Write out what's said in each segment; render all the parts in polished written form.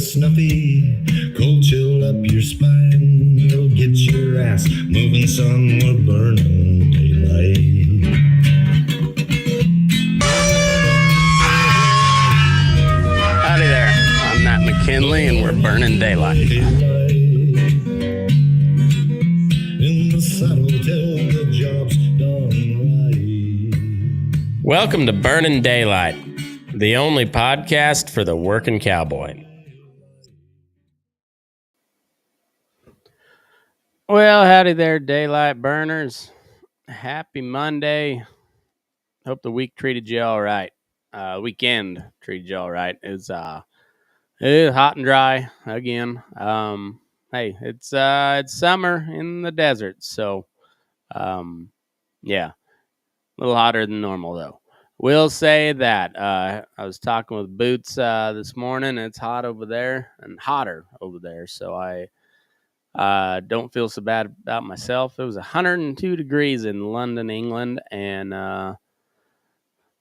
snuffy, cold chill up your spine. You'll get your ass moving, son. We're burning daylight. Howdy there, I'm Matt McKinley and we're burning daylight. In the saddle till the job's done right. Welcome to Burnin' Daylight, the only podcast for the working cowboy. Well, howdy there, daylight burners. Happy Monday. Hope the week treated you all right. Weekend treated you all right. It's hot and dry again. Hey, it's summer in the desert, so yeah, a little hotter than normal though. Will say that I was talking with Boots this morning. It's hot over there and hotter over there, so I don't feel so bad about myself. It was 102 degrees in London, England, and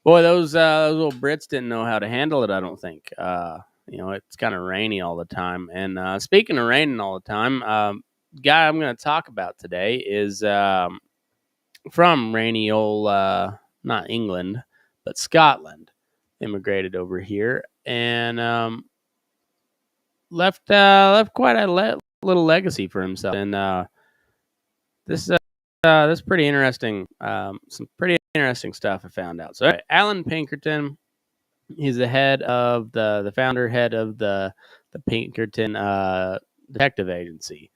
boy, those little Brits didn't know how to handle it, I don't think. It's kind of rainy all the time. And speaking of raining all the time, guy I'm going to talk about today is from rainy old, not England, but Scotland. Immigrated over here and left quite a little legacy for himself. And this is pretty interesting. Some pretty interesting stuff I found out. So Allen Pinkerton, he's the head of the founder, head of the Pinkerton detective agency.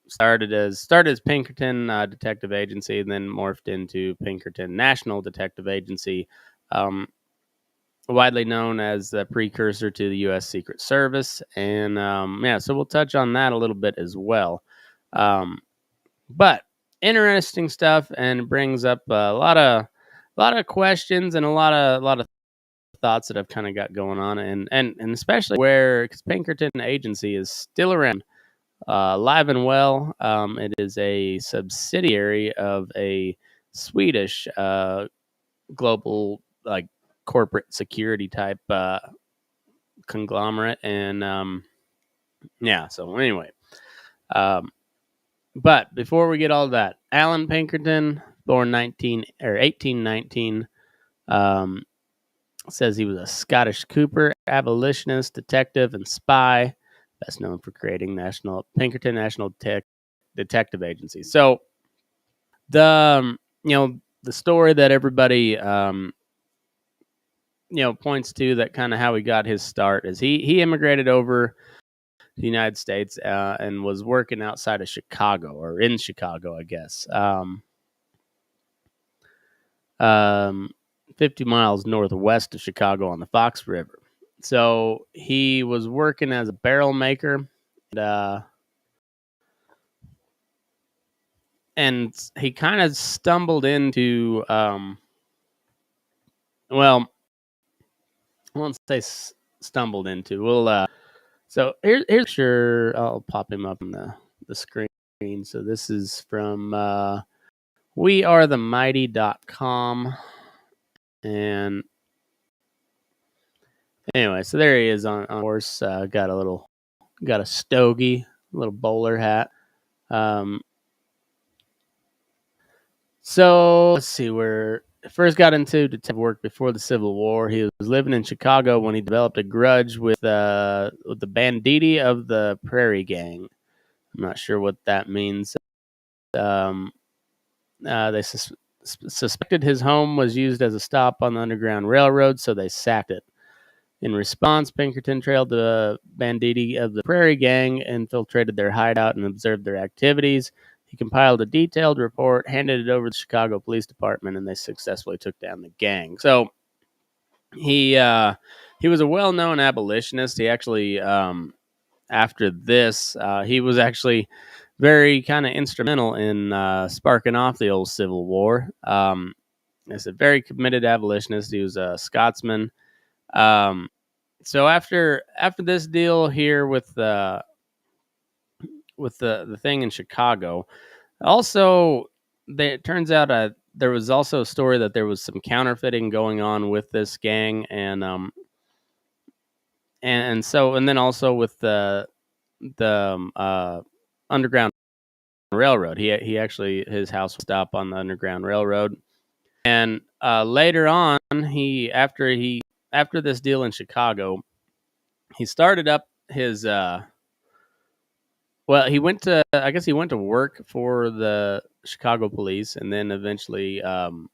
Started as Pinkerton Detective Agency, and then morphed into Pinkerton National Detective Agency, widely known as the precursor to the U.S. Secret Service. And so we'll touch on that a little bit as well. But interesting stuff, and it brings up a lot of questions and a lot of thoughts that I've kind of got going on, and especially because Pinkerton Agency is still around. Live and well. It is a subsidiary of a Swedish global corporate security type conglomerate, and So anyway, but before we get all that, Allen Pinkerton, born 1819, says he was a Scottish cooper, abolitionist, detective, and spy. Best known for creating Pinkerton National Detective Agency. So the story that everybody points to, that kind of how he got his start, is he immigrated over to the United States and was working outside of Chicago, or in Chicago, I guess. 50 miles northwest of Chicago on the Fox River. So he was working as a barrel maker, and he kind of stumbled into, I won't say stumbled into. So here's sure I'll pop him up on the screen. So this is from wearethemighty.com, and anyway, so there he is on horse. Got a stogie, a little bowler hat. So let's see, where he first got into detective work before the Civil War. He was living in Chicago when he developed a grudge with the banditti of the Prairie Gang. I'm not sure what that means. They suspected his home was used as a stop on the Underground Railroad, so they sacked it. In response, Pinkerton trailed the banditti of the Prairie Gang, infiltrated their hideout, and observed their activities. He compiled a detailed report, handed it over to the Chicago Police Department, and they successfully took down the gang. So he was a well-known abolitionist. He actually, after this, he was actually very kind of instrumental in sparking off the old Civil War. He's a very committed abolitionist. He was a Scotsman. So after this deal here with the thing in Chicago, also it turns out there was also a story that there was some counterfeiting going on with this gang, and and then also with the underground railroad. He actually, his house was stopped on the underground railroad. And later on, after this deal in Chicago, he started up his well, I guess he went to work for the Chicago police, and then eventually you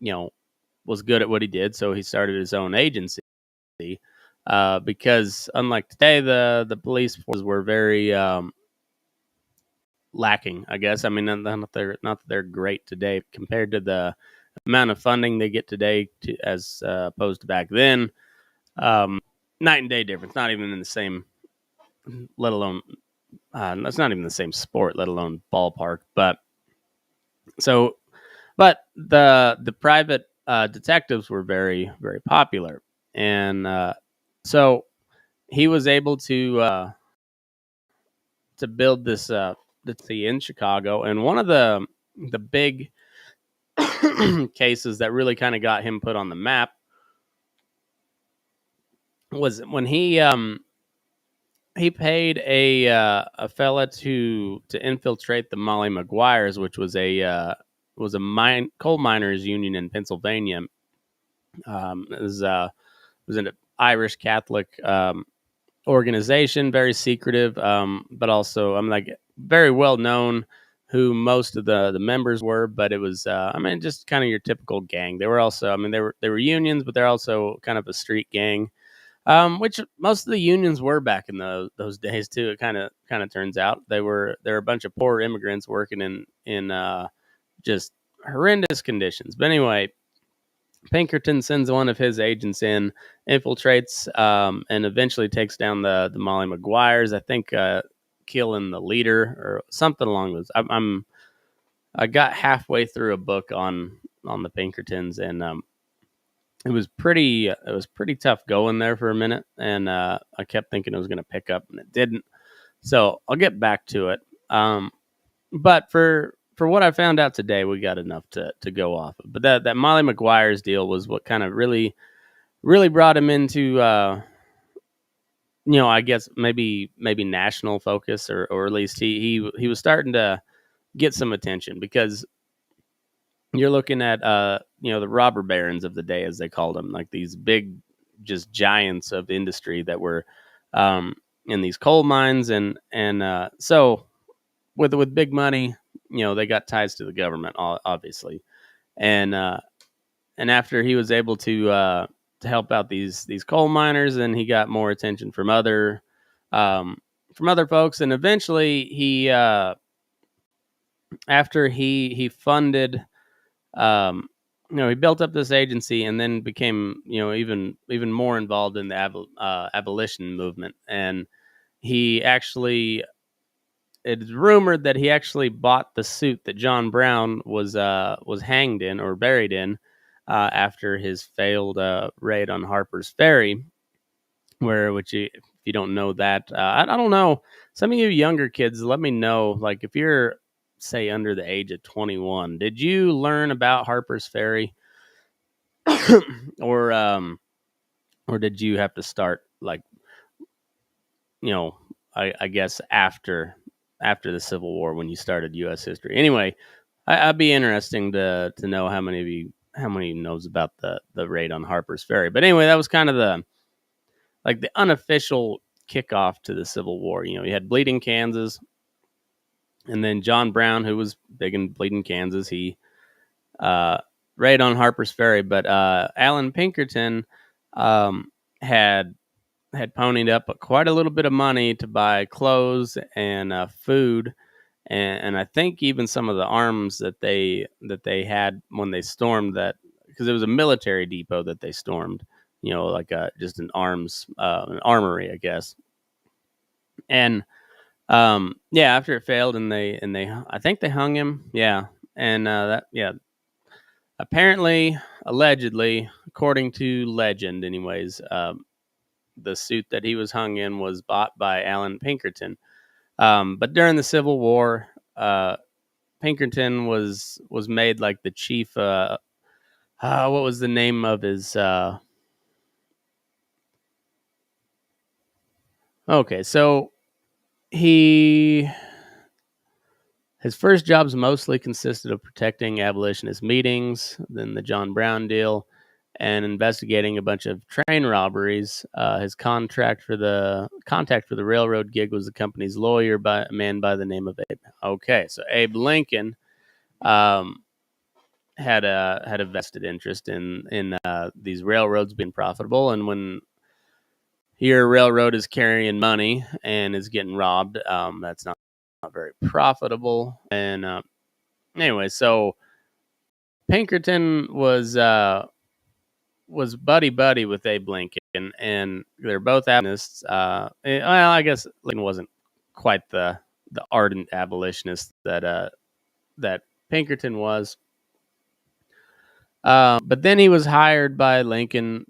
know was good at what he did, so he started his own agency. Because unlike today, the police forces were very lacking, I guess. I mean, not that they're great today compared to the amount of funding they get today, as opposed to back then. Night and day difference. Not even in the same, let alone it's not even the same sport, let alone ballpark. So, but the private detectives were very very popular, and so he was able to build this in Chicago, and one of the big cases that really kind of got him put on the map was when he paid a fella to infiltrate the Molly Maguires, which was a coal miners union in Pennsylvania. It was an Irish Catholic organization, very secretive, but also like very well known who most of the members were. But it was just kind of your typical gang. They were also, they were unions, but they're also kind of a street gang. Which most of the unions were back in those days too. It kind of turns out they were a bunch of poor immigrants working in just horrendous conditions. But anyway, Pinkerton sends one of his agents in, infiltrates, and eventually takes down the Molly Maguires. I think killing the leader or something along those. I got halfway through a book on the Pinkertons, and it was pretty tough going there for a minute, and I kept thinking it was going to pick up, and it didn't. So I'll get back to it. But for what I found out today, we got enough to go off of. But that Molly Maguire's deal was what kind of really brought him into I guess maybe national focus, or at least he was starting to get some attention, because you're looking at the robber barons of the day, as they called them, like these big just giants of industry that were in these coal mines, and so with big money, they got ties to the government, obviously, and after he was able to help out these coal miners, and he got more attention from other folks, and eventually he after he funded he built up this agency, and then became even more involved in the abolition movement, and he actually, it is rumored that he actually bought the suit that John Brown was hanged in, or buried in, after his failed raid on Harper's Ferry, if you don't know that, I don't know. Some of you younger kids, let me know. Like, if you're, say, under the age of 21, did you learn about Harper's Ferry, or did you have to start, like, I guess after the Civil War, when you started U.S. history? Anyway, I'd be interesting to know how many knows about the raid on Harper's Ferry. But anyway, that was kind of the unofficial kickoff to the Civil War. You had Bleeding Kansas, and then John Brown, who was big in Bleeding Kansas, he raid on Harper's Ferry. But Allen Pinkerton had ponied up quite a little bit of money to buy clothes and food, and I think even some of the arms that they had when they stormed that, because it was a military depot that they stormed, like just an armory, I guess. And after it failed, and they I think they hung him, and apparently, allegedly, according to legend, anyways, the suit that he was hung in was bought by Allen Pinkerton. But during the Civil War, Pinkerton was made like the chief. What was the name of his? Okay, so he his first jobs mostly consisted of protecting abolitionist meetings, then the John Brown deal, and investigating a bunch of train robberies. His contact for the railroad gig was the company's lawyer, by a man by the name of Abe. Okay, so Abe Lincoln um, had a vested interest in these railroads being profitable, and when your railroad is carrying money and is getting robbed, that's not very profitable. And anyway, so Pinkerton was buddy buddy with Abe Lincoln, and they're both abolitionists. Well, I guess Lincoln wasn't quite the ardent abolitionist that Pinkerton was. But then he was hired by Lincoln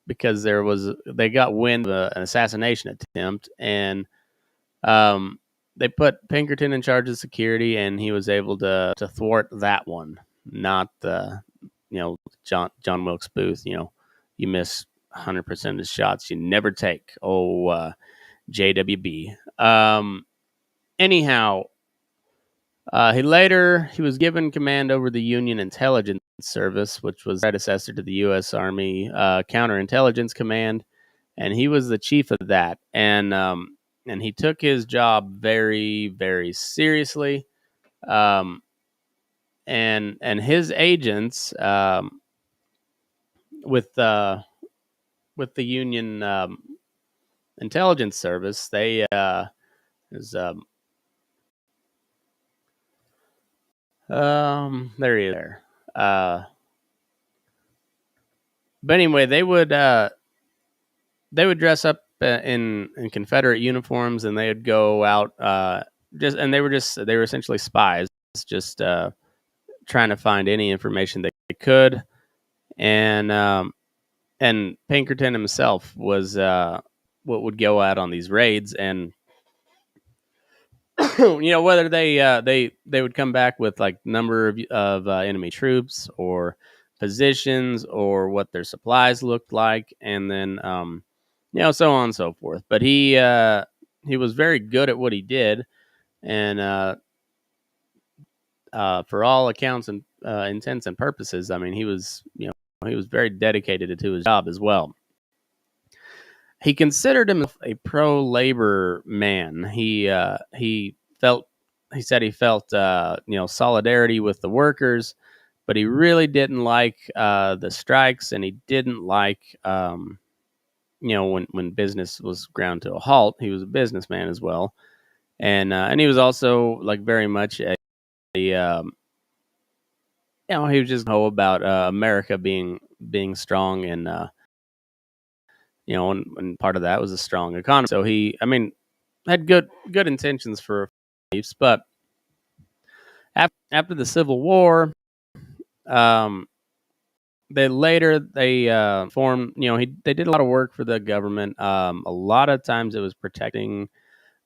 because they got wind of an assassination attempt, and um, they put Pinkerton in charge of security, and he was able to thwart that one. Not the John Wilkes Booth. You miss 100% of the shots you never take. JWB. Anyhow, he was given command over the Union Intelligence Service, which was predecessor to the U.S. Army Counterintelligence Command, and he was the chief of that. And he took his job very, very seriously. Um, and his agents with with the Union Intelligence Service, they is there he is there. But anyway, they would dress up in Confederate uniforms, and they would go out they were essentially spies, just trying to find any information they could. And Pinkerton himself was what would go out on these raids, and whether they would come back with like number of enemy troops or positions or what their supplies looked like, and then so on and so forth. But he was very good at what he did, and for all accounts and intents and purposes, I mean, he was very dedicated to his job as well. He considered himself a pro-labor man. He said he felt solidarity with the workers, but he really didn't like the strikes, and he didn't like when business was ground to a halt. He was a businessman as well, and he was also like very much he was just about America being strong, and and part of that was a strong economy. So had good intentions for beliefs, but after the Civil War, um, they formed. They did a lot of work for the government. A lot of times it was protecting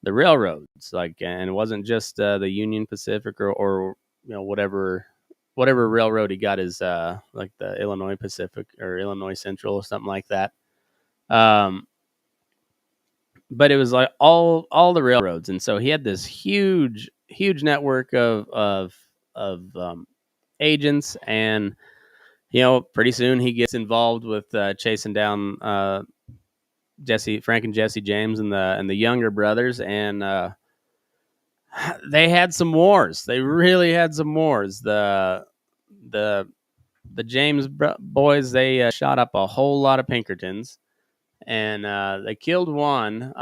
the railroads, and it wasn't just the Union Pacific or whatever railroad he got is like the Illinois Pacific or Illinois Central or something like that. But it was like all the railroads, and so he had this huge network of agents, and pretty soon he gets involved with chasing down Frank and Jesse James and the younger brothers, and they had some wars. They really had some wars. The James boys, they shot up a whole lot of Pinkertons, and they killed one.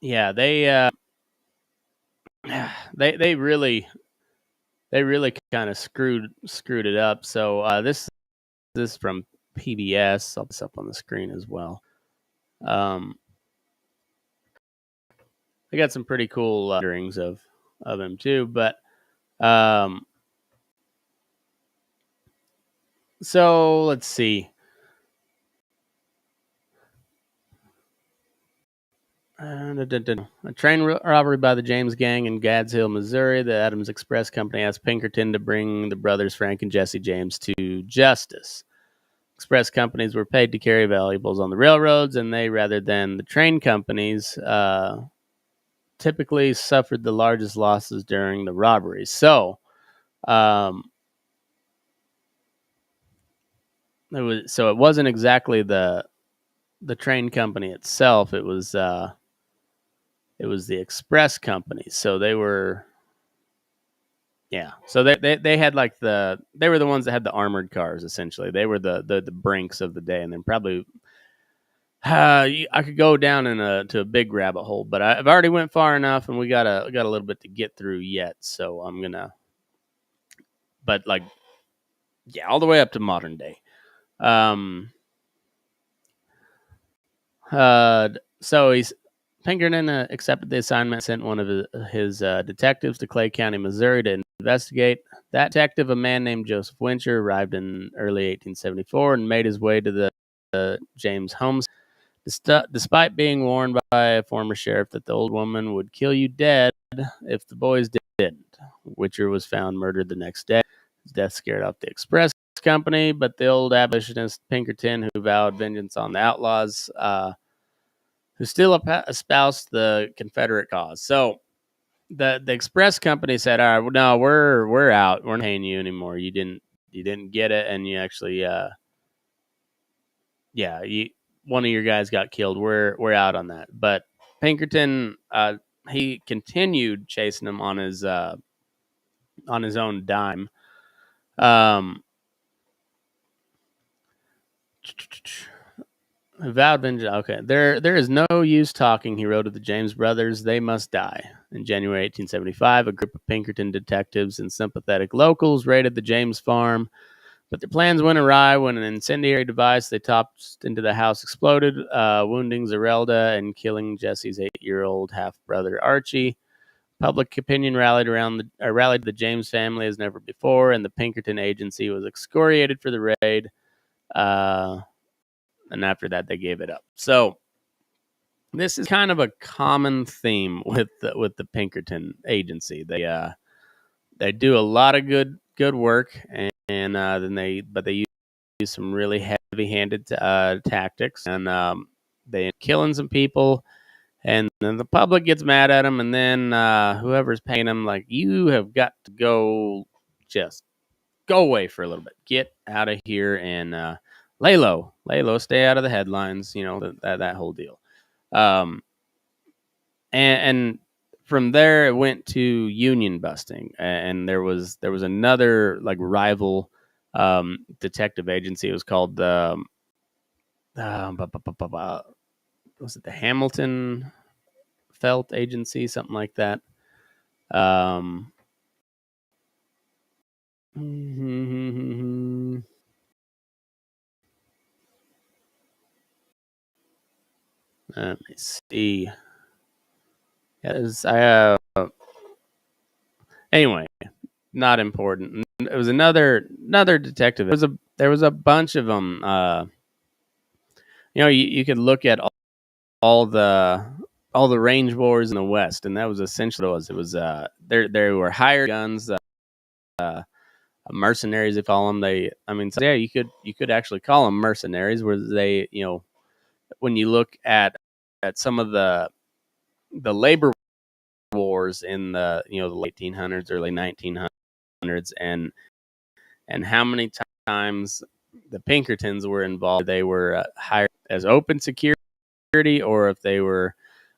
Yeah, they really kind of screwed it up. So this is from PBS. I'll put this up on the screen as well. I got some pretty cool renderings of him too, but so let's see. A train robbery by the James Gang in Gads Hill, Missouri. The Adams Express Company asked Pinkerton to bring the brothers Frank and Jesse James to justice. Express companies were paid to carry valuables on the railroads, and they, rather than the train companies, typically suffered the largest losses during the robberies. So, it wasn't exactly the train company itself. It was the express companies. So they were, yeah. So they had like they were the ones that had the armored cars. Essentially, they were the Brinks of the day, and then probably. I could go down to a big rabbit hole, but I've already went far enough, and we got a little bit to get through yet. So I'm gonna, but like, yeah, all the way up to modern day. So Pinkerton accepted the assignment, sent one of his detectives to Clay County, Missouri, to investigate. That detective, a man named Joseph Wincher, arrived in early 1874 and made his way to the James homes. Despite being warned by a former sheriff that the old woman would kill you dead if the boys didn't, Wincher was found murdered the next day. His death scared off the express company, but the old abolitionist Pinkerton, who vowed vengeance on the outlaws, who still espoused the Confederate cause. So the express company said, "All right, no, we're out. We're not paying you anymore. You didn't get it, and you actually, one of your guys got killed. We're out on that." But Pinkerton, he continued chasing him on his own dime. Vowed vengeance. Okay, there is no use talking, he wrote to the James brothers. They must die. In January 1875, a group of Pinkerton detectives and sympathetic locals raided the James farm, but their plans went awry when an incendiary device they tossed into the house exploded, wounding Zerelda and killing Jesse's 8-year-old half-brother Archie. Public opinion rallied the James family as never before, and the Pinkerton agency was excoriated for the raid. And after that, they gave it up. So this is kind of a common theme with the Pinkerton agency. They do a lot of good work, and then they use some really heavy-handed tactics, and they end up killing some people, and then the public gets mad at them, and then whoever's paying them, like, you have got to go, just go away for a little bit, get out of here, and lay low, stay out of the headlines, that whole deal. And from there it went to union busting, and there was another like rival detective agency. It was called was it the Hamilton Felt Agency, something like that. Let me see. Yes, anyway, not important. It was another detective. There was a bunch of them. You could look at all the range wars in the West, and that was essentially what it was. There were hired guns, mercenaries, they call them. You could actually call them mercenaries, where they, when you look at some of the labor wars in the the late 1800s, early 1900s, and how many times the Pinkertons were involved. They were hired as open security, or if they were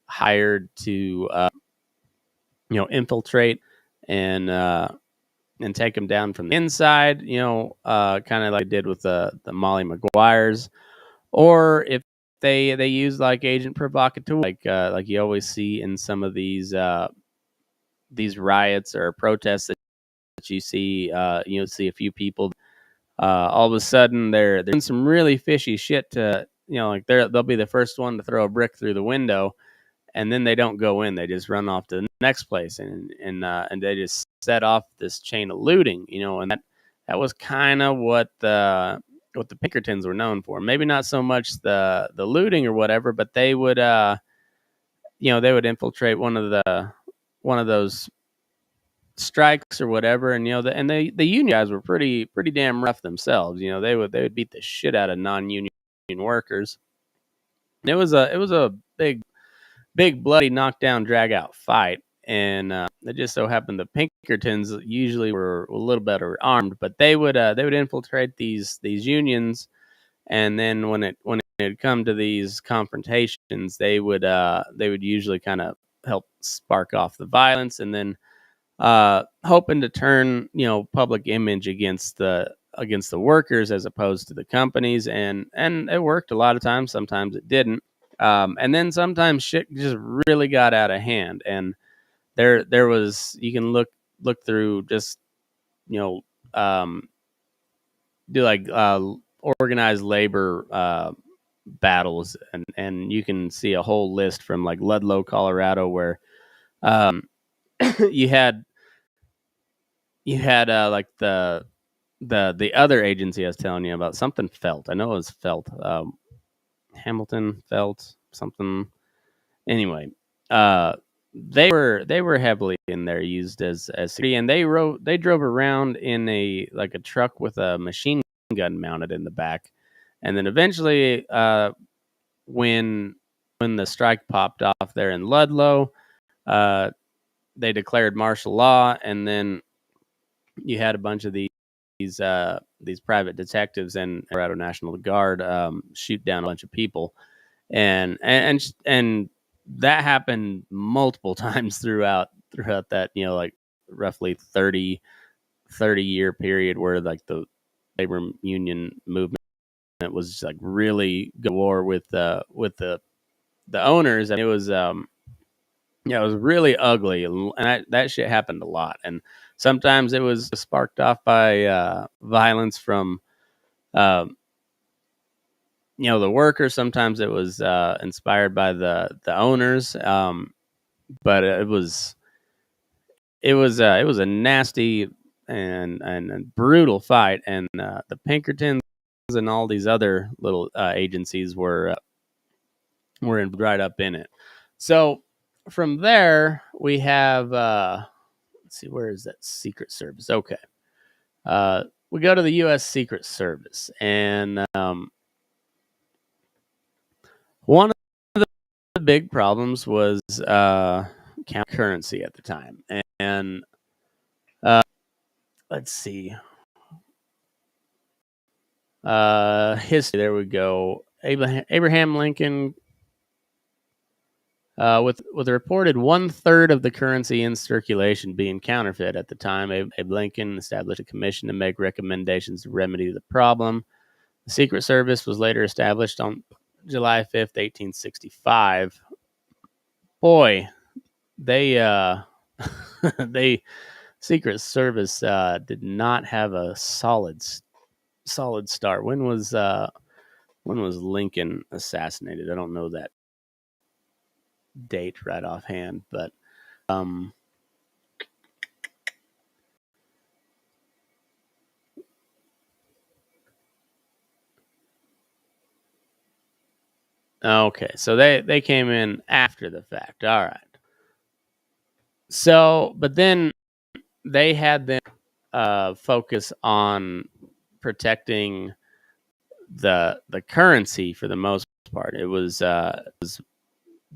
hired to infiltrate and take them down from the inside, kind of like they did with the Molly Maguires, or if they use like agent provocateur, like you always see in some of these riots or protests that you see. See a few people. All of a sudden, they're doing some really fishy shit to, like they'll be the first one to throw a brick through the window, and then they don't go in. They just run off to the next place, and they just set off this chain of looting, and that was kind of what the Pinkertons were known for. Maybe not so much the looting or whatever, but they would, they would infiltrate one of those strikes or whatever, and the union guys were pretty damn rough themselves. They would beat the shit out of non-union workers. And it was a big bloody knockdown drag out fight, and it just so happened the Pinkertons usually were a little better armed, but they would infiltrate these unions, and then when it come to these confrontations, they would usually kind of help spark off the violence, and then hoping to turn public image against the workers as opposed to the companies, and it worked a lot of times. Sometimes it didn't, and then sometimes shit just really got out of hand, and there was, you can look through, just do like organized labor battles, and you can see a whole list from like Ludlow, Colorado, where um, you had like the other agency I was telling you about, something Felt. I know it was Felt, Hamilton Felt something. Anyway, they were heavily in there, used as security, and they drove around in a truck with a machine gun mounted in the back, and then eventually, when the strike popped off there in Ludlow, they declared martial law, and then you had a bunch of these private detectives and Colorado National Guard shoot down a bunch of people, and that happened multiple times throughout that roughly 30-year period, where like the labor union movement was just like really go to war with the owners, and it was it was really ugly, and that shit happened a lot. And sometimes it was sparked off by violence from uh, the workers. Sometimes it was inspired by the owners, but it was a nasty and brutal fight, and the Pinkertons and all these other little agencies were right up in it. So from there, we have let's see, where is that Secret Service? Okay, we go to the U.S. Secret Service, and one of the big problems was currency at the time, and let's see, history. There we go. Abraham Lincoln, with a reported 1/3 of the currency in circulation being counterfeit at the time, Abe Lincoln established a commission to make recommendations to remedy the problem. The Secret Service was later established on July 5th, 1865. Boy, they they Secret Service did not have a solid start. When was Lincoln assassinated? I don't know that date right offhand, but okay, so they came in after the fact. All right. So, but then they had them focus on protecting the currency for the most part. It was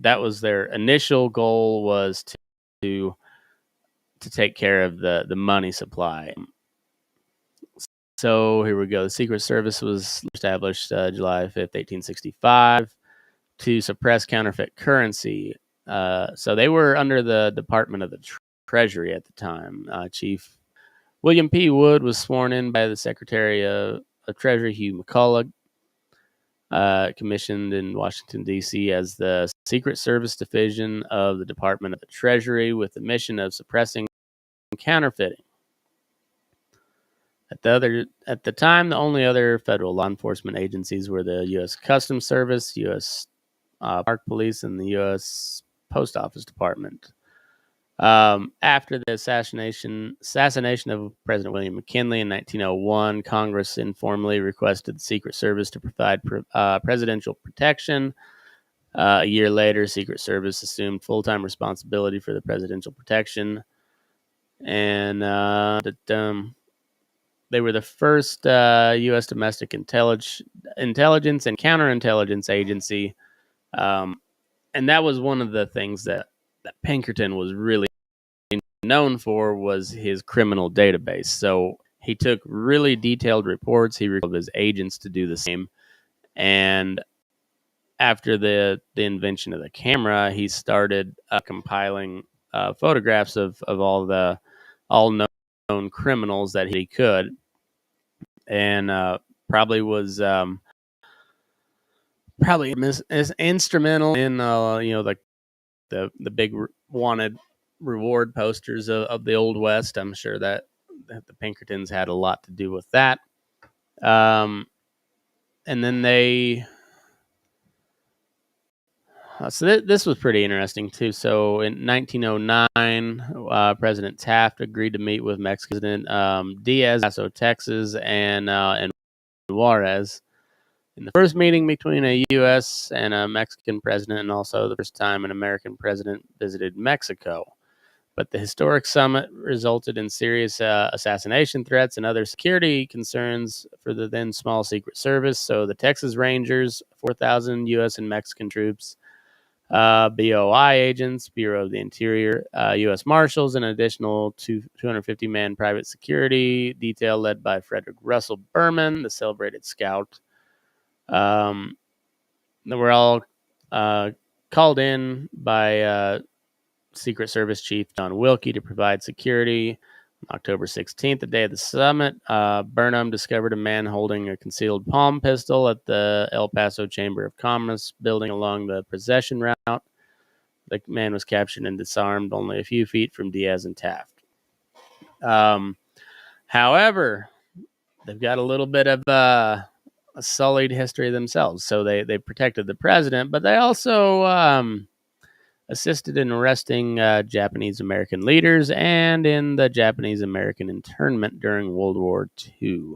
that was their initial goal, was to take care of the money supply. So here we go. The Secret Service was established July 5th, 1865, to suppress counterfeit currency. So they were under the Department of the Treasury at the time. Chief William P. Wood was sworn in by the Secretary of Treasury, Hugh McCulloch, commissioned in Washington, D.C. as the Secret Service Division of the Department of the Treasury, with the mission of suppressing counterfeiting. At the time, the only other federal law enforcement agencies were the U.S. Customs Service, U.S. Park Police, and the U.S. Post Office Department. After the assassination of President William McKinley in 1901, Congress informally requested the Secret Service to provide presidential protection. A year later, Secret Service assumed full-time responsibility for the presidential protection, and they were the first U.S. domestic intelligence and counterintelligence agency, and that was one of the things that Pinkerton was really known for, was his criminal database. So he took really detailed reports. He recruited his agents to do the same, and after the invention of the camera, he started compiling photographs of all known criminals that he could, and probably was is instrumental in the big wanted reward posters of the Old West. I'm sure that the Pinkertons had a lot to do with that. And then they so this was pretty interesting too. So in 1909, President Taft agreed to meet with Mexican President Diaz, Paso, Texas, and Juarez. In the first meeting between a U.S. and a Mexican president, and also the first time an American president visited Mexico. But the historic summit resulted in serious assassination threats and other security concerns for the then small Secret Service. So the Texas Rangers, 4,000 U.S. and Mexican troops, BOI agents, Bureau of the Interior, U.S. Marshals, and an additional 250-man private security detail led by Frederick Russell Burnin, the celebrated scout. They were all called in by Secret Service Chief John Wilkie to provide security. On October 16th, the day of the summit, Burnham discovered a man holding a concealed palm pistol at the El Paso Chamber of Commerce building along the procession route. The man was captured and disarmed only a few feet from Diaz and Taft. However, they've got a little bit of a sullied history themselves. So they protected the president, but they also assisted in arresting Japanese American leaders and in the Japanese American internment during World War II.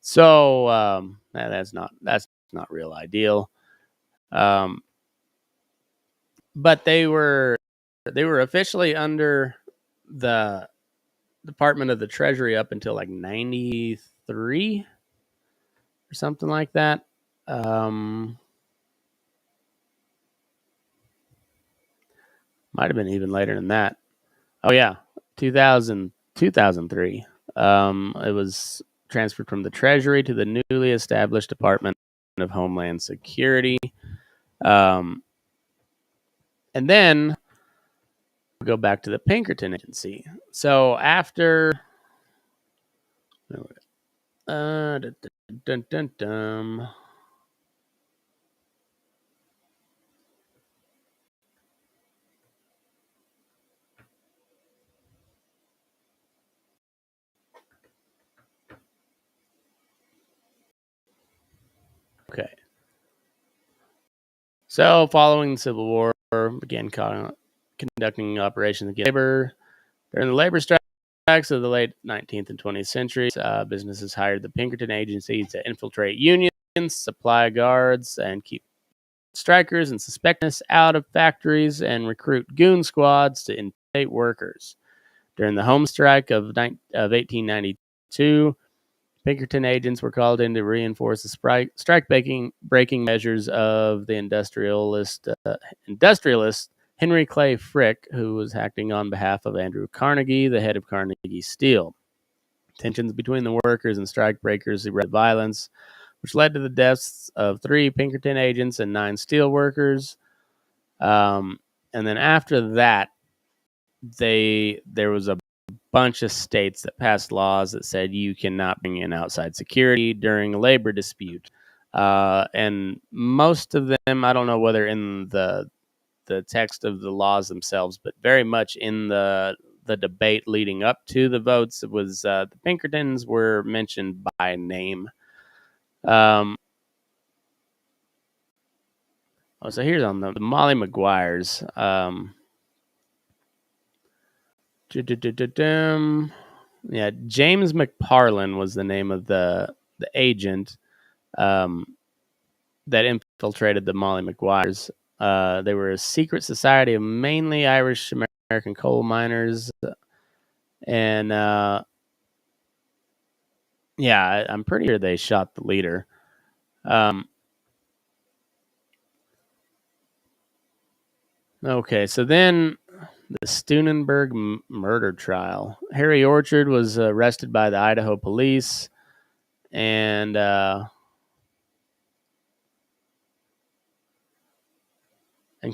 So that's not real ideal. But they were officially under the Department of the Treasury up until like 93 or something like that. Might have been even later than that. Oh yeah, 2003. It was transferred from the Treasury to the newly established Department of Homeland Security. And then we'll go back to the Pinkerton Agency. So after okay. So following the Civil War, began conducting operations against labor. During the labor strikes of the late 19th and 20th centuries, businesses hired the Pinkerton Agency to infiltrate unions, supply guards, and keep strikers and suspectionists out of factories and recruit goon squads to intimidate workers. During the home strike of 1892, Pinkerton agents were called in to reinforce the strike-breaking measures of the industrialist Henry Clay Frick, who was acting on behalf of Andrew Carnegie, the head of Carnegie Steel. Tensions between the workers and strike breakers erupted violence, which led to the deaths of 3 Pinkerton agents and 9 steel workers. And then after that, there was a bunch of states that passed laws that said you cannot bring in outside security during a labor dispute. And most of them, I don't know whether in the text of the laws themselves, but very much in the debate leading up to the votes, it was the Pinkertons were mentioned by name. So here's on the Molly Maguires. Yeah, James McParlin was the name of the agent that infiltrated the Molly Maguires. They were a secret society of mainly Irish American coal miners, and I'm pretty sure they shot the leader. Okay, so then the Steunenberg murder trial. Harry Orchard was arrested by the Idaho police and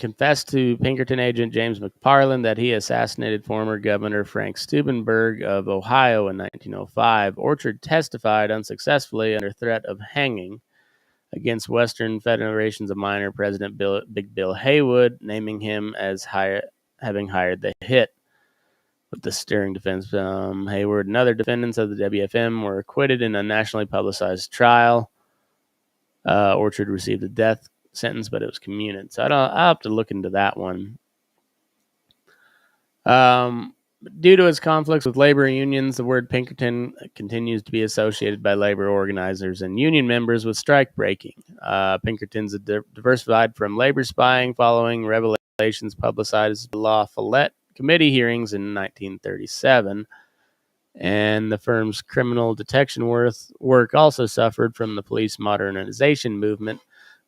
confessed to Pinkerton agent James McParland that he assassinated former Governor Frank Stubenberg of Ohio in 1905. Orchard testified unsuccessfully under threat of hanging against Western Federations of Miner President Big Bill Haywood, naming him as having hired the hit. With the stirring defense, Hayward and other defendants of the WFM were acquitted in a nationally publicized trial. Orchard received a death sentence, but it was commuted. So I'll have to look into that one. Due to his conflicts with labor unions, the word Pinkerton continues to be associated by labor organizers and union members with strike breaking. Pinkertons are diversified from labor spying following revelations publicized at La Follette committee hearings in 1937. And the firm's criminal detection work also suffered from the police modernization movement,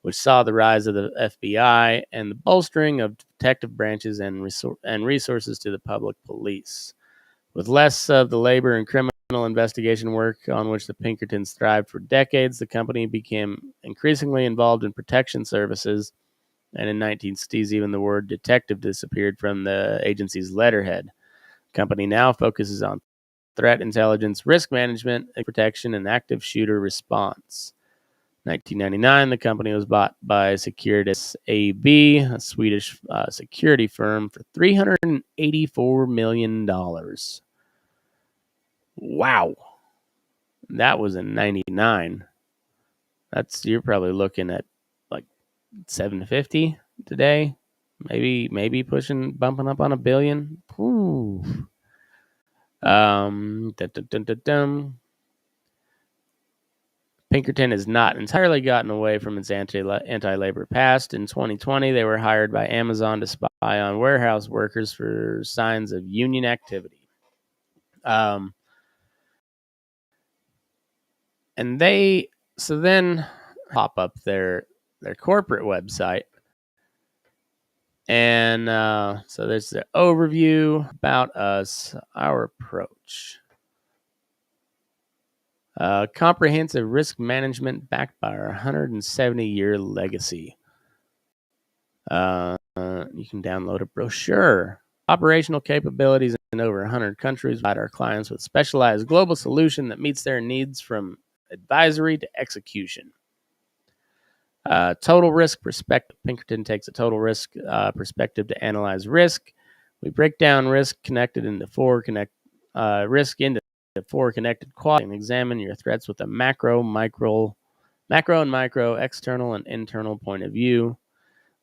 which saw the rise of the FBI and the bolstering of detective branches and resources to the public police. With less of the labor and criminal investigation work on which the Pinkertons thrived for decades, the company became increasingly involved in protection services, and in 1960s, even the word detective disappeared from the agency's letterhead. The company now focuses on threat intelligence, risk management, protection, and active shooter response. 1999, the company was bought by Securitas AB, a Swedish security firm, for $384 million. Wow. That was in 99. You're probably looking at like 750 today. Maybe bumping up on $1 billion. Ooh. Pinkerton has not entirely gotten away from its anti-labor past. In 2020, they were hired by Amazon to spy on warehouse workers for signs of union activity. And then pop up their corporate website. And so there's the overview about us, our approach. Comprehensive risk management backed by our 170-year legacy. You can download a brochure. Operational capabilities in over 100 countries provide our clients with specialized global solution that meets their needs from advisory to execution. Total risk perspective. Pinkerton takes a total risk perspective to analyze risk. We break down risk into four connected quadrants and examine your threats with a macro, and micro, external and internal point of view.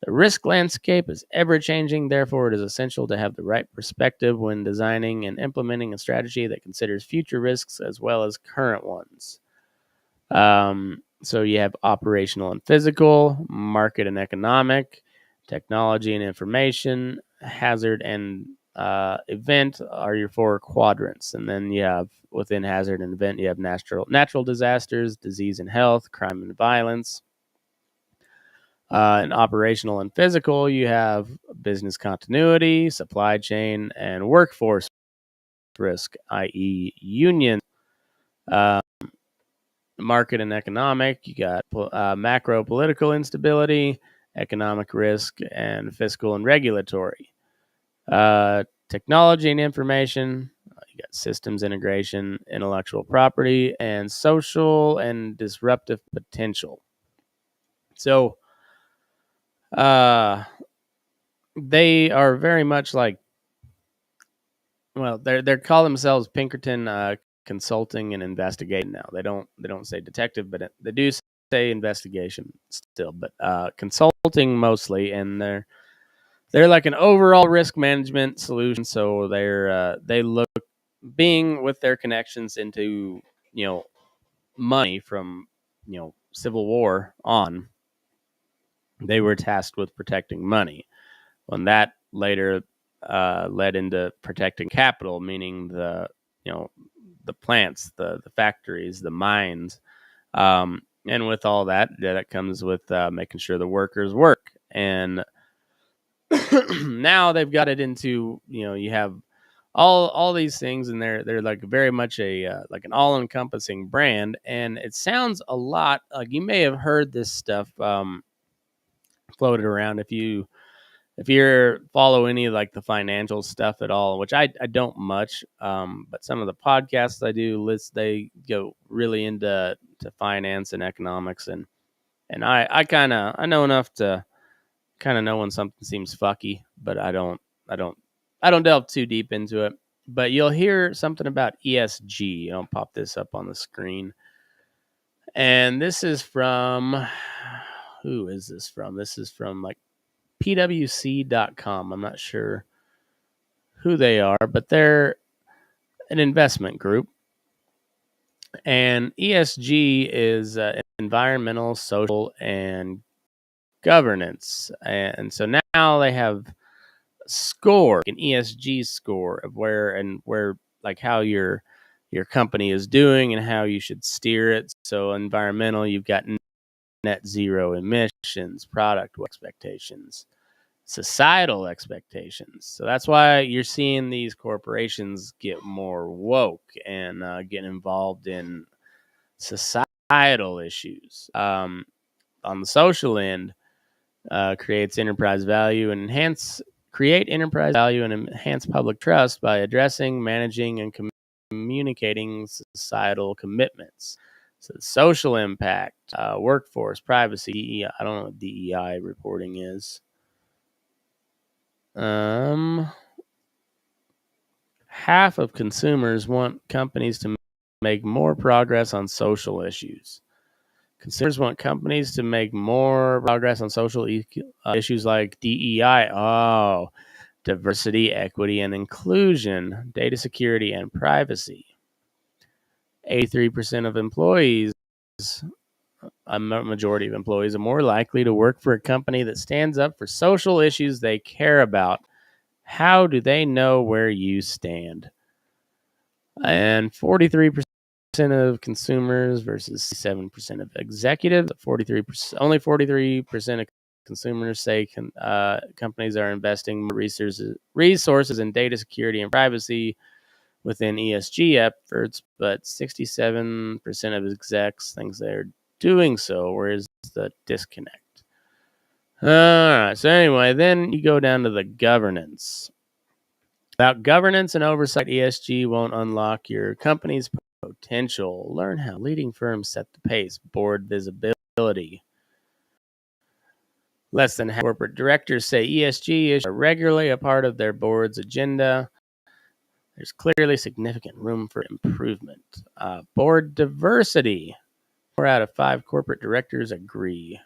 The risk landscape is ever-changing, therefore it is essential to have the right perspective when designing and implementing a strategy that considers future risks as well as current ones. So you have operational and physical, market and economic, technology and information, hazard and event are your four quadrants. And then you have, within hazard and event, you have natural disasters, disease and health, crime and violence. In operational and physical, you have business continuity, supply chain, and workforce risk, i.e. union. Market and economic, you got macro political instability, economic risk, and fiscal and regulatory. Technology and information, you got systems integration, intellectual property, and social and disruptive potential. So they are very much like, well, they call themselves Pinkerton Consulting and Investigation now. They don't say detective, but they do say investigation still, but consulting mostly, and they're like an overall risk management solution. So they look, being with their connections into money from Civil War on, they were tasked with protecting money. When that later led into protecting capital, meaning the plants, the factories, the mines, and with all that, that comes with making sure the workers work. And now they've got it into, you have all these things, and they're like very much a like an all encompassing brand. And it sounds a lot like you may have heard this stuff floated around if you're follow any like the financial stuff at all, which I don't much, but some of the podcasts I do they go really into finance and economics, and I know enough to kind of know when something seems fucky, but I don't I don't delve too deep into it. But you'll hear something about ESG. I'll pop this up on the screen, and this is from who is this from? This is from like pwc.com. I'm not sure who they are, but they're an investment group. And ESG is environmental, social, and governance. And so now they have a score, an ESG score of where like how your company is doing and how you should steer it. So environmental, you've got net zero emissions, product expectations, societal expectations. So that's why you're seeing these corporations get more woke and get involved in societal issues. On the social end, create enterprise value and enhance public trust by addressing, managing, and communicating societal commitments. So the social impact, workforce, privacy, DEI. I don't know what DEI reporting is. Half of consumers want companies to make more progress on social issues. Consumers want companies to make more progress on social issues like DEI, diversity, equity, and inclusion, data security, and privacy. 83% of employees, a majority of employees, are more likely to work for a company that stands up for social issues they care about. How do they know where you stand? And 43% of consumers versus 7% of executives. 43%, only 43% of consumers say companies are investing more resources in data security and privacy within ESG efforts, but 67% of execs thinks they're doing so. Where's the disconnect? All right. So anyway, then you go down to the governance. Without governance and oversight, ESG won't unlock your company's potential. Learn how leading firms set the pace. Board visibility. Less than half corporate directors say ESG issues are regularly a part of their board's agenda. There's clearly significant room for improvement. Board diversity. 4 out of 5 corporate directors agree.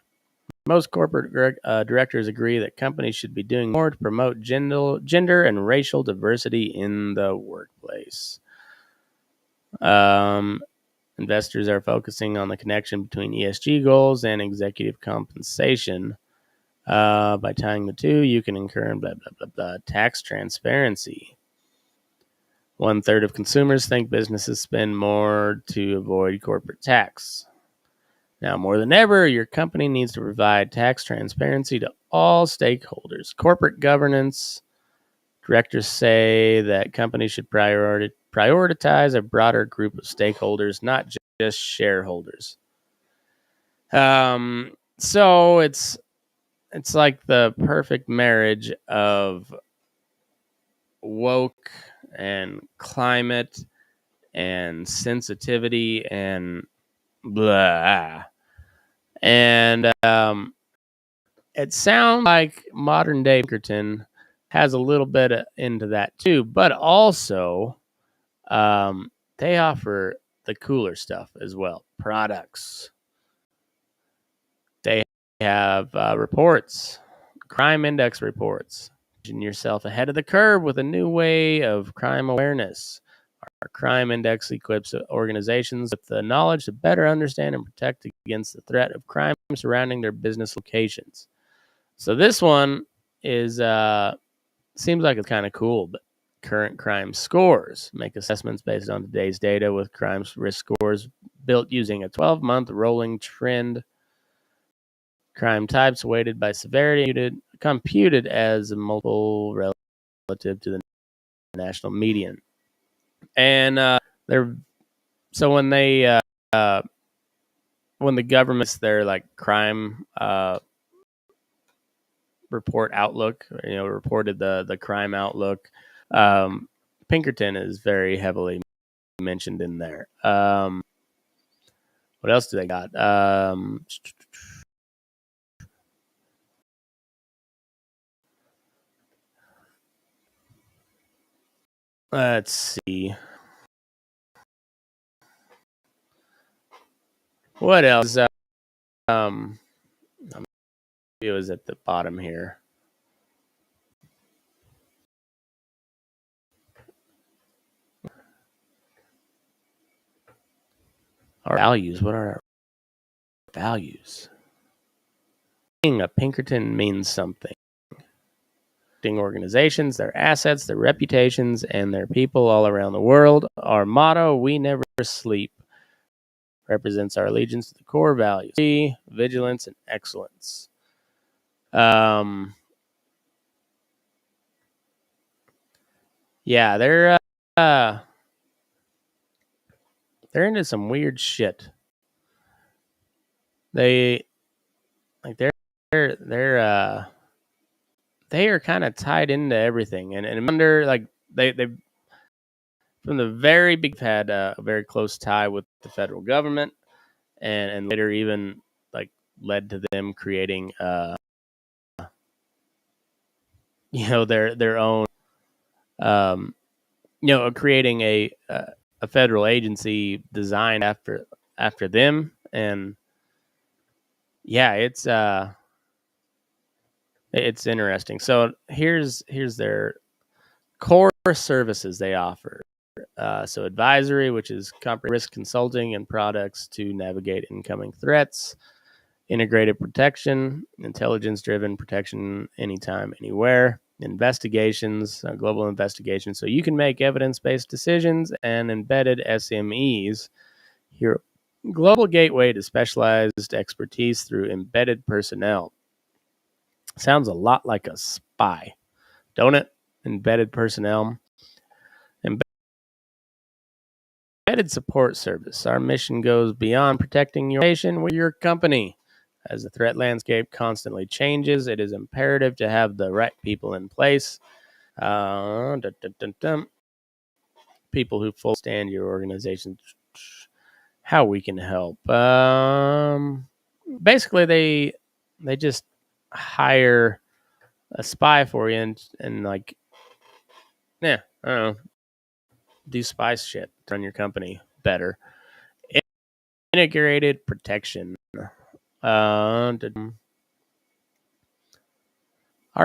Most corporate directors agree that companies should be doing more to promote gender and racial diversity in the workplace. Investors are focusing on the connection between ESG goals and executive compensation. By tying the two, you can incur blah, blah, blah, blah. Tax transparency. 1/3 of consumers think businesses spend more to avoid corporate tax. Now, more than ever, your company needs to provide tax transparency to all stakeholders. Corporate governance. Directors say that companies should prioritize a broader group of stakeholders, not just shareholders. So it's like the perfect marriage of woke and climate and sensitivity and blah. And it sounds like modern day Pinkerton has a little bit into that too, but also they offer the cooler stuff as well. Products. They have reports, crime index reports. Imagine yourself ahead of the curve with a new way of crime awareness. Our crime index equips organizations with the knowledge to better understand and protect against the threat of crime surrounding their business locations. So this one is seems like it's kind of cool, but current crime scores make assessments based on today's data with crime risk scores built using a 12-month rolling trend. Crime types weighted by severity computed as a multiple relative to the national median. And they're so when the government's their like crime report outlook, reported the crime outlook. Pinkerton is very heavily mentioned in there. What else do they got? Let's see. What else? It was at the bottom here. Our values. What are our values? Being a Pinkerton means something. Organizations, their assets, their reputations, and their people all around the world. Our motto, "We never sleep," represents our allegiance to the core values: vigilance and excellence. Yeah, they're into some weird shit. They they are kind of tied into everything, and under like they from the very big had a very close tie with the federal government, and later even like led to them creating their own creating a federal agency designed after them. And yeah, it's interesting. So here's their core services they offer. So advisory, which is comprehensive risk consulting and products to navigate incoming threats. Integrated protection, intelligence-driven protection anytime, anywhere. Investigations, global investigations. So you can make evidence-based decisions. And embedded SMEs. Your global gateway to specialized expertise through embedded personnel. Sounds a lot like a spy, don't it? Embedded personnel. Embedded support service. Our mission goes beyond protecting your nation with your company. As the threat landscape constantly changes, it is imperative to have the right people in place. People who fully understand your organization, how we can help. Basically, they just hire a spy for you and like, yeah, I don't know, do spy shit, run your company better. Integrated protection. Our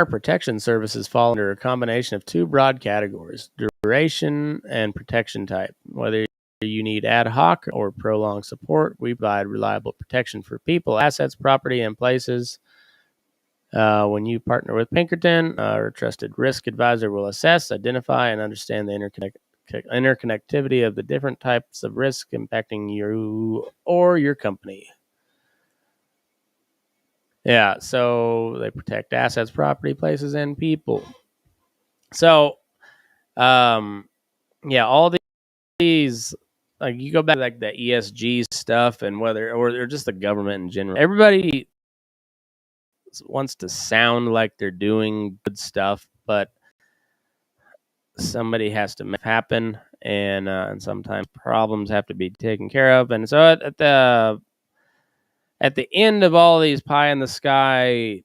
protection services fall under a combination of two broad categories: duration and protection type. Whether you need ad hoc or prolonged support, we provide reliable protection for people, assets, property, and places. When you partner with Pinkerton, our trusted risk advisor will assess, identify, and understand the interconnectivity of the different types of risk impacting you or your company. Yeah, so they protect assets, property, places, and people. So, yeah, all these, like, you go back to like the ESG stuff and whether or just the government in general. Everybody wants to sound like they're doing good stuff, but somebody has to make it happen, and sometimes problems have to be taken care of. And so at the end of all these pie in the sky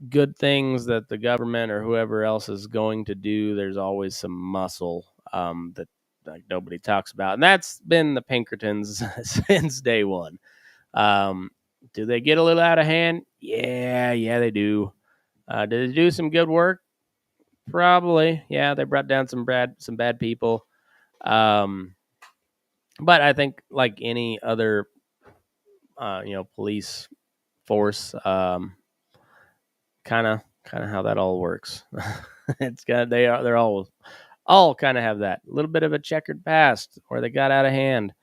good things that the government or whoever else is going to do, there's always some muscle that like nobody talks about, and that's been the Pinkertons since day one. Do they get a little out of hand? Yeah, they do. Did they do some good work? Probably. Yeah, they brought down some bad people. But I think like any other, police force, kind of how that all works. They're all kind of have that little bit of a checkered past, or they got out of hand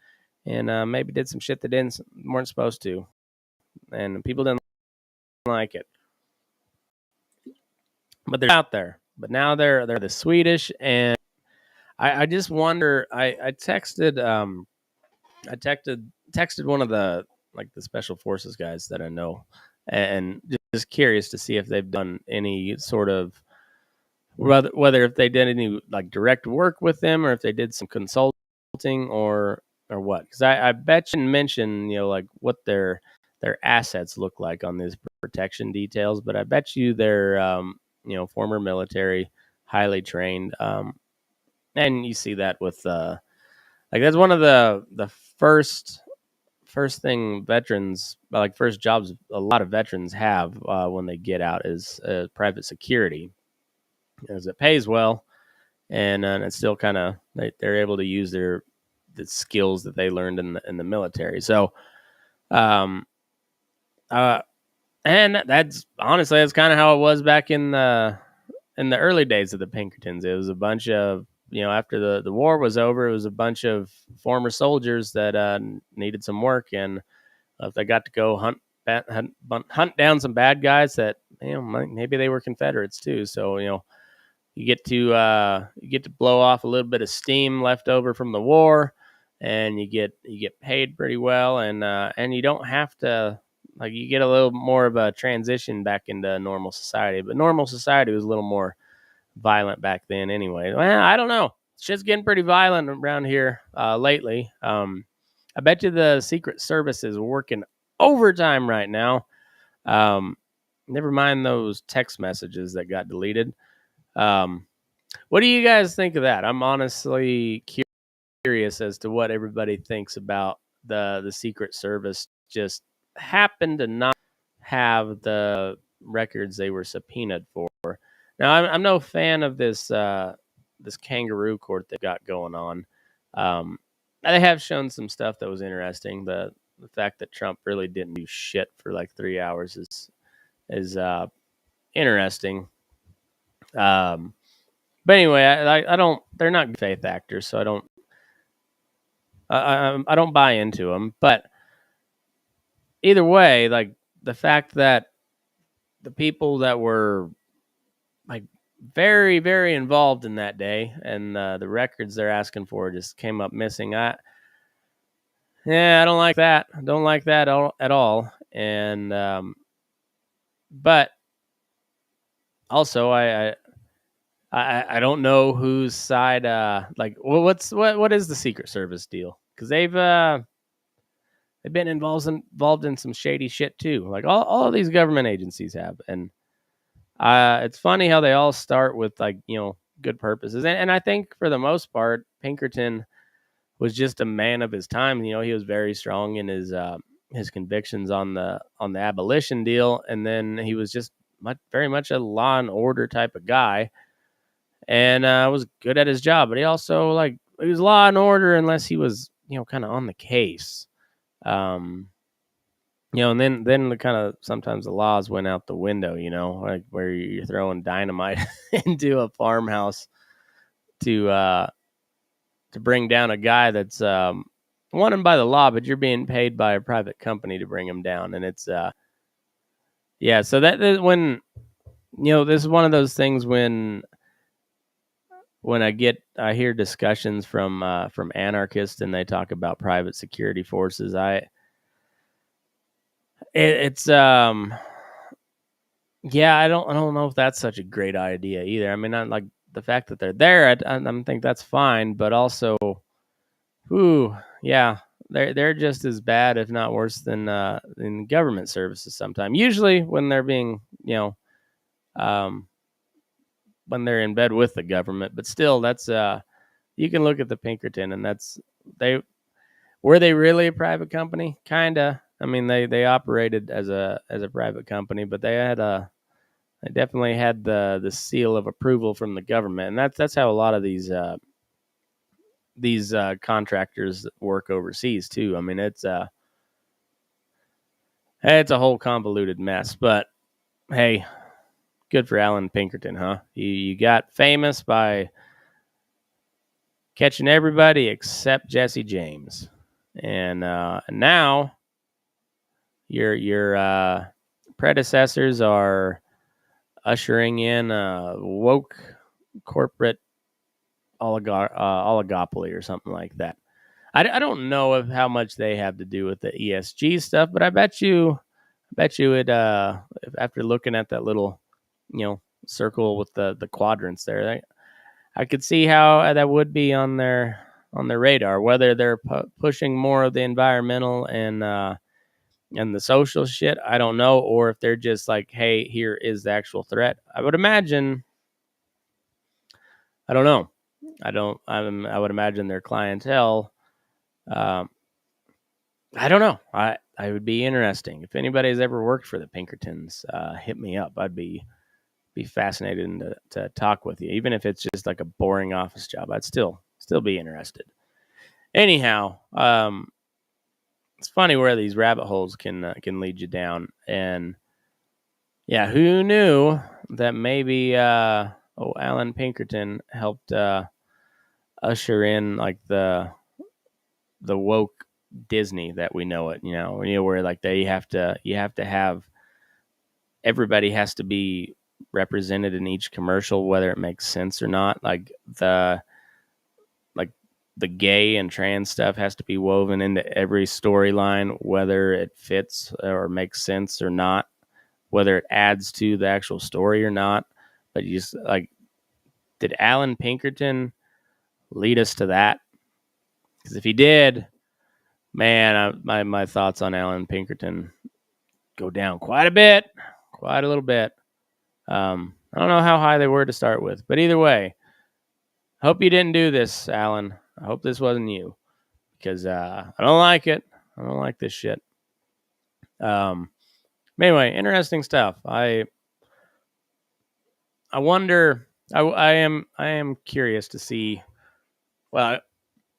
and maybe did some shit they weren't supposed to, and people didn't like it. But they're out there. But now they're the Swedish, and I just wonder. I texted one of the special forces guys that I know, and just curious to see if they've done any sort of whether if they did any direct work with them, or if they did some consulting or what. Because I bet you mention what their assets look like on these protection details, but I bet you they're former military, highly trained, and you see that with that's one of the first thing veterans first jobs a lot of veterans have when they get out is private security, as it pays well, and it's still kind of they're able to use the skills that they learned in the military. So, and that's kind of how it was back in the early days of the Pinkertons. It was a bunch of after the war was over, it was a bunch of former soldiers that needed some work, and if they got to go hunt down some bad guys that maybe they were Confederates too. So you get to blow off a little bit of steam left over from the war, and you get paid pretty well, and you don't have to you get a little more of a transition back into normal society. But normal society was a little more violent back then anyway. Well, I don't know. Shit's getting pretty violent around here lately. I bet you the Secret Service is working overtime right now. Never mind those text messages that got deleted. What do you guys think of that? I'm honestly curious as to what everybody thinks about the Secret Service just happened to not have the records they were subpoenaed for. Now, I'm no fan of this this kangaroo court they got going on. They have shown some stuff that was interesting. The fact that Trump really didn't do shit for 3 hours is interesting. But anyway, I don't. They're not good faith actors, so I don't buy into them. But either way, the fact that the people that were very, very involved in that day, and the records they're asking for just came up missing. I don't like that. I don't like that at all. And but also I don't know whose side. What is the Secret Service deal? Because they've been involved in some shady shit too. All of these government agencies have, and it's funny how they all start with good purposes, and I think for the most part, Pinkerton was just a man of his time. He was very strong in his convictions on the abolition deal, and then he was just very much a law and order type of guy, and was good at his job. But he also he was law and order unless he was kind of on the case. And then the kind of sometimes the laws went out the window, where you're throwing dynamite into a farmhouse to bring down a guy that's wanted by the law, but you're being paid by a private company to bring him down, and it's So that when this is one of those things when I hear discussions from anarchists and they talk about private security forces, I don't know if that's such a great idea either. I mean, not the fact that they're there, I think that's fine, but also, they're just as bad, if not worse, than in government services sometimes. Usually when they're being, when they're in bed with the government, but still, that's you can look at the Pinkerton, and were they really a private company? Kinda. I mean, they operated as a private company, but they definitely had the seal of approval from the government, and that's how a lot of these contractors work overseas too. I mean, it's a whole convoluted mess. But hey, good for Allen Pinkerton, huh? You got famous by catching everybody except Jesse James, and now your predecessors are ushering in a woke corporate oligopoly or something like that. I don't know of how much they have to do with the ESG stuff, but I bet you it. After looking at that little, circle with the quadrants there, I could see how that would be on their radar. Whether they're pushing more of the environmental and the social shit, I don't know, or if they're just like, hey, here is the actual threat. I would imagine. I don't know. I would imagine their clientele. I don't know. I would be interesting. If anybody's ever worked for the Pinkertons, hit me up. I'd be fascinated to talk with you, even if it's just like a boring office job. I'd still be interested. Anyhow, it's funny where these rabbit holes can lead you down, and yeah, who knew that maybe Allen Pinkerton helped usher in like the woke Disney that we know it, where like you have to have everybody has to be represented in each commercial, whether it makes sense or not. Like the gay and trans stuff has to be woven into every storyline, whether it fits or makes sense or not, whether it adds to the actual story or not. But you just like, did Allen Pinkerton lead us to that? Because if he did, man, my thoughts on Allen Pinkerton go down quite a little bit. I don't know how high they were to start with, but either way, I hope you didn't do this, Allen. I hope this wasn't you, because I don't like it. I don't like this shit. Anyway, interesting stuff. I wonder. I am curious to see, well,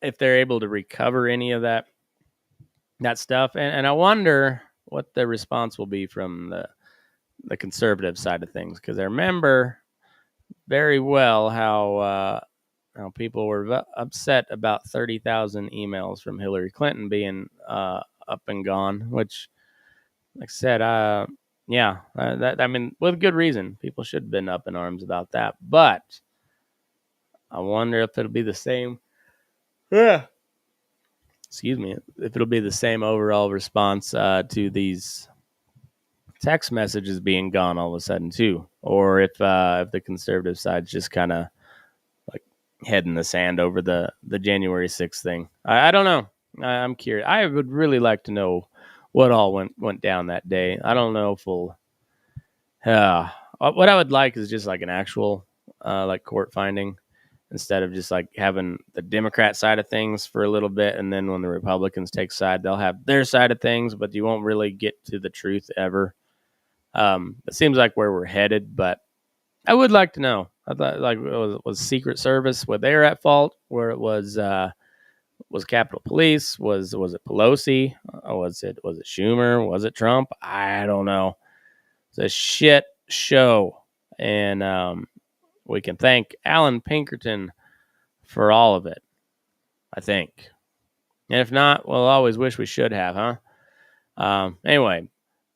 if they're able to recover any of that stuff, and I wonder what the response will be from the conservative side of things, because I remember very well how people were upset about 30,000 emails from Hillary Clinton being up and gone, which, like I said, I mean, with good reason, people should have been up in arms about that. But I wonder if it'll be the same. Excuse me, if it'll be the same overall response to these text messages being gone all of a sudden too, or if the conservative side's just kind of like head in the sand over the January 6th thing. I don't know. I'm curious. I would really like to know what all went down that day. I don't know if we'll. What I would like is just like an actual like court finding, instead of just like having the Democrat side of things for a little bit, and then when the Republicans take side, they'll have their side of things, but you won't really get to the truth ever. It seems like where we're headed, but I would like to know. I thought, like, was Secret Service, where they were at fault, where it was Capitol Police, was it Pelosi, was it Schumer, was it Trump? I don't know. It's a shit show, and we can thank Allen Pinkerton for all of it, I think. And if not, we'll always wish we should have, huh? Anyway,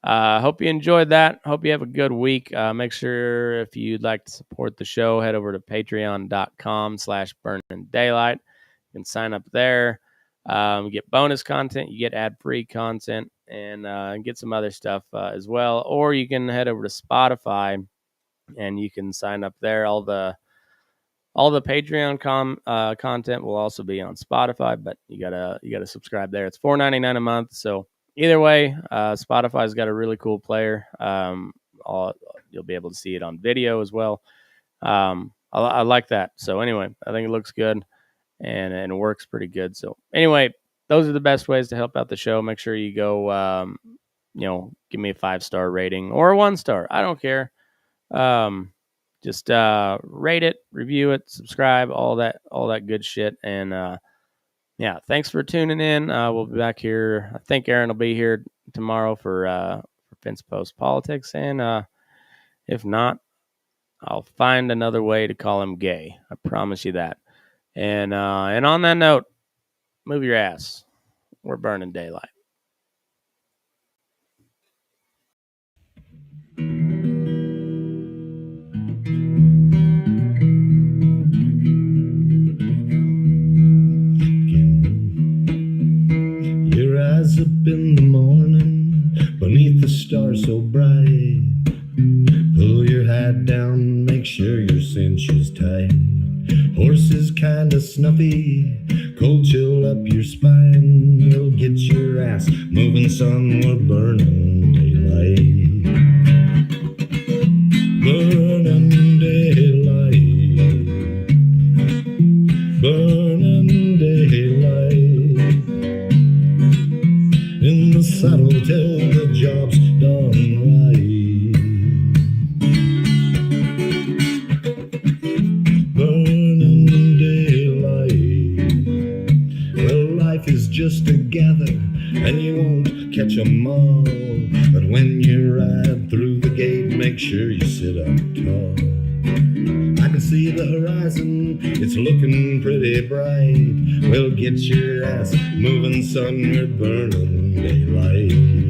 hope you enjoyed that. Hope you have a good week. Make sure, if you'd like to support the show, head over to patreon.com/BurninDaylight. You can sign up there. You get bonus content. You get ad-free content, and get some other stuff as well. Or you can head over to Spotify, and you can sign up there. All the Patreon content will also be on Spotify, but you gotta subscribe there. It's $4.99 a month. So either way, Spotify's got a really cool player. You'll be able to see it on video as well. I like that. So anyway, I think it looks good, and it works pretty good. So anyway, those are the best ways to help out the show. Make sure you go, give me a 5-star rating or a 1-star. I don't care. Just rate it, review it, subscribe, all that good shit. And yeah, thanks for tuning in. We'll be back here. I think Aaron will be here tomorrow for Fence Post Politics, and if not, I'll find another way to call him gay. I promise you that. And on that note, move your ass. We're burning daylight. Your eyes up in the morning, beneath the stars so bright. Pull your hat down, make sure your cinch is tight. Horse is kinda snuffy, cold chill up your spine. We'll get your ass moving, son, we're burning daylight. Burning daylight. Burning daylight. In the saddle till the job's done right. Burning daylight. Well, life is just a gather, and you won't catch 'em all. But when you ride through the gate, make sure you sit up tall. I can see the horizon, it's looking pretty bright. Well, get your ass moving, son, we're burning daylight.